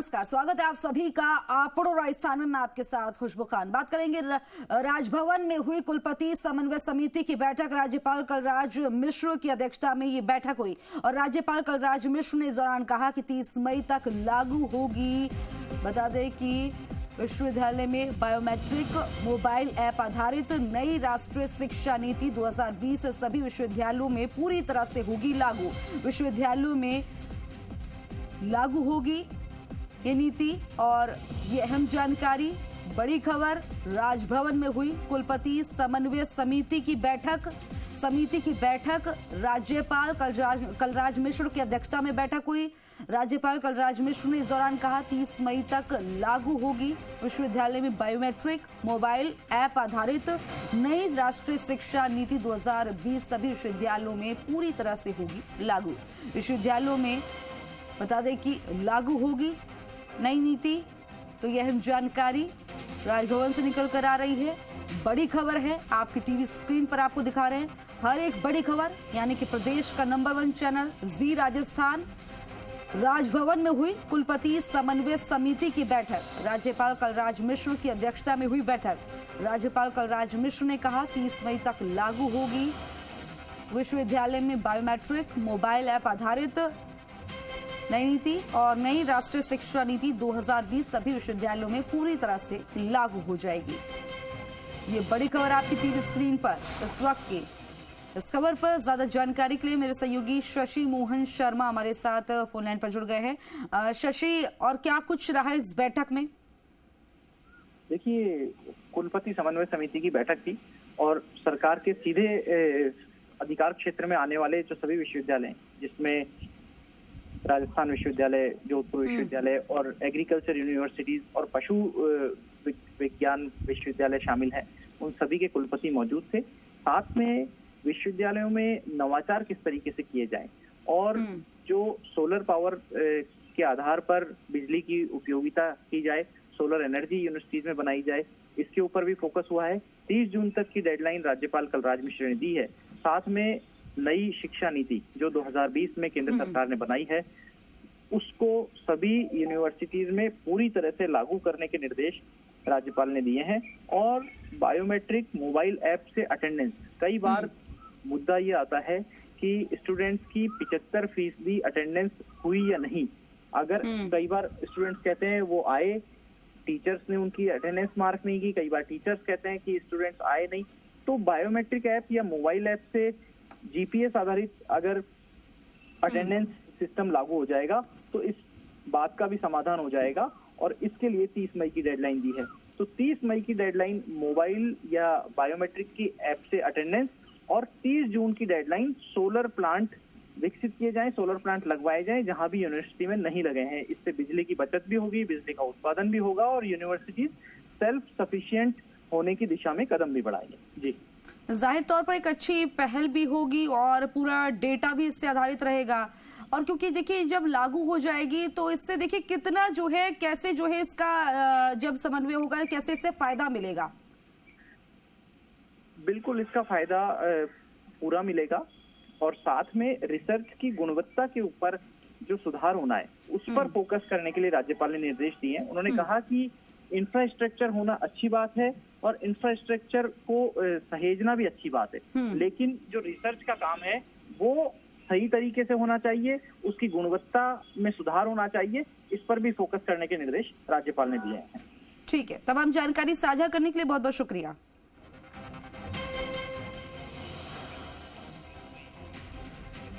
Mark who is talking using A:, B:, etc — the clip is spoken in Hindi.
A: नमस्कार, स्वागत है आप सभी का आपड़ो राजस्थान में। मैं आपके साथ खुशबू खान। बात करेंगे राजभवन में हुई कुलपति समन्वय समिति की बैठक। राज्यपाल कलराज मिश्र की अध्यक्षता में ये बैठक हुई और राज्यपाल कलराज मिश्र ने इस दौरान कहा कि 30 मई तक लागू होगी। बता दें कि विश्वविद्यालय में बायोमेट्रिक मोबाइल ऐप आधारित नई राष्ट्रीय शिक्षा नीति 2020 सभी विश्वविद्यालयों में पूरी तरह से होगी लागू। विश्वविद्यालयों में लागू होगी ये नीति और ये अहम जानकारी। बड़ी खबर, राजभवन में हुई कुलपति समन्वय समिति की बैठक। राज्यपाल कलराज मिश्र की अध्यक्षता में बैठक हुई। राज्यपाल कलराज मिश्र ने इस दौरान कहा 30 मई तक लागू होगी। विश्वविद्यालय में बायोमेट्रिक मोबाइल ऐप आधारित नई राष्ट्रीय शिक्षा नीति 2020 सभी विश्वविद्यालयों में पूरी तरह से होगी लागू। विश्वविद्यालयों में बता दें कि लागू होगी नई नीति। तो यह जानकारी राजभवन से निकल कर आ रही है। बड़ी खबर है, आपकी टीवी स्क्रीन पर आपको दिखा रहे हैं हर एक बड़ी खबर, यानी कि प्रदेश का नंबर 1 चैनल जी राजस्थान। राजभवन में हुई कुलपति समन्वय समिति की बैठक। राज्यपाल कलराज मिश्र की अध्यक्षता में हुई बैठक। राज्यपाल कलराज मिश्र ने कहा 30 मई तक लागू होगी। विश्वविद्यालय में बायोमेट्रिक मोबाइल ऐप आधारित नई नीति और नई राष्ट्रीय शिक्षा नीति 2020 सभी विश्वविद्यालयों में पूरी तरह से लागू हो जाएगी। ये बड़ी खबर आपकी टीवी स्क्रीन पर इस वक्त की। इस खबर पर ज्यादा जानकारी के लिए मेरे सहयोगी शशि मोहन शर्मा हमारे साथ फोन लाइन पर जुड़ गए हैं। शशि, और क्या कुछ रहा इस बैठक में?
B: देखिए, कुलपति समन्वय समिति की बैठक थी और सरकार के सीधे अधिकार क्षेत्र में आने वाले जो सभी विश्वविद्यालय हैं, जिसमें राजस्थान विश्वविद्यालय, जोधपुर विश्वविद्यालय और एग्रीकल्चर यूनिवर्सिटीज और पशु विज्ञान विश्वविद्यालय शामिल हैं, उन सभी के कुलपति मौजूद थे। साथ में विश्वविद्यालयों में नवाचार किस तरीके से किए जाएं और जो सोलर पावर के आधार पर बिजली की उपयोगिता की जाए, सोलर एनर्जी यूनिवर्सिटीज में बनाई जाए, इसके ऊपर भी फोकस हुआ है। 30 जून तक की डेडलाइन राज्यपाल कलराज मिश्र ने दी है। साथ में नई शिक्षा नीति जो 2020 में केंद्र सरकार ने बनाई है, उसको सभी यूनिवर्सिटीज में पूरी तरह से लागू करने के निर्देश राज्यपाल ने दिए हैं। और बायोमेट्रिक मोबाइल ऐप से अटेंडेंस, कई बार मुद्दा ये आता है कि स्टूडेंट्स की 75% अटेंडेंस हुई या नहीं। अगर कई बार स्टूडेंट्स कहते हैं वो आए, टीचर्स ने उनकी अटेंडेंस मार्क नहीं की, कई बार टीचर्स कहते हैं कि स्टूडेंट्स आए नहीं, तो बायोमेट्रिक ऐप या मोबाइल ऐप से जीपीएस आधारित अगर अटेंडेंस सिस्टम लागू हो जाएगा तो इस बात का भी समाधान हो जाएगा और इसके लिए 30 मई की डेडलाइन दी है। तो 30 मई की डेडलाइन मोबाइल या बायोमेट्रिक की ऐप से अटेंडेंस और 30 जून की डेडलाइन सोलर प्लांट विकसित किए जाएं, सोलर प्लांट लगवाए जाएं जहां भी यूनिवर्सिटी में नहीं लगे हैं। इससे बिजली की बचत भी होगी, बिजली का उत्पादन भी होगा और यूनिवर्सिटीज सेल्फ सफिशिएंट होने की दिशा में कदम भी बढ़ाएंगे। जी,
A: जाहिर तौर पर एक अच्छी पहल भी होगी और पूरा डेटा भी इससे आधारित रहेगा। और क्योंकि देखिए जब लागू हो जाएगी तो इससे देखिए कितना जो है, कैसे जो है इसका जब समन्वय होगा, कैसे इससे फायदा मिलेगा?
B: बिल्कुल इसका फायदा पूरा मिलेगा और साथ में रिसर्च की गुणवत्ता के ऊपर जो सुधार होना है उस पर फोकस करने के लिए राज्यपाल ने निर्देश दिए हैं। उन्होंने कहा कि इंफ्रास्ट्रक्चर होना अच्छी बात है और इंफ्रास्ट्रक्चर को सहेजना भी अच्छी बात है, लेकिन जो रिसर्च का काम है वो सही तरीके से होना चाहिए, उसकी गुणवत्ता में सुधार होना चाहिए। इस पर भी फोकस करने के निर्देश राज्यपाल ने दिए हैं।
A: ठीक है, तमाम जानकारी साझा करने के लिए बहुत बहुत शुक्रिया।